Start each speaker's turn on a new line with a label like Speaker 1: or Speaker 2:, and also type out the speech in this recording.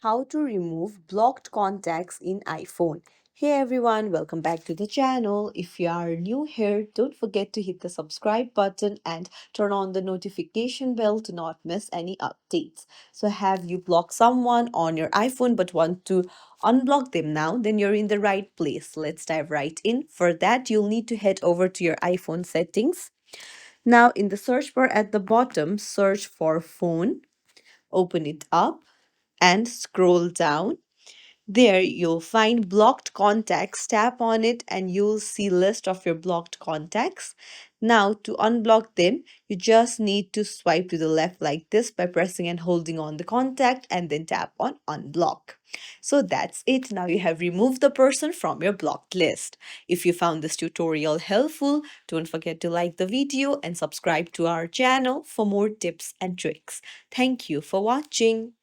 Speaker 1: how to remove blocked contacts in iPhone. Hey everyone, welcome back to the channel. If you are new here, don't forget to hit the subscribe button and turn on the notification bell to not miss any updates. So, have you blocked someone on your iPhone but want to unblock them now? Then you're in the right place. Let's dive right in. For that, you'll need to head over to your iPhone settings. Now, in the search bar at the bottom, search for phone, open it up and scroll down. There you'll find blocked contacts. Tap on it and you'll see list of your blocked contacts. Now to unblock them, you just need to swipe to the left like this by pressing and holding on the contact and then tap on unblock. So that's it. Now you have removed the person from your blocked list. If you found this tutorial helpful, don't forget to like the video and subscribe to our channel for more tips and tricks. Thank you for watching.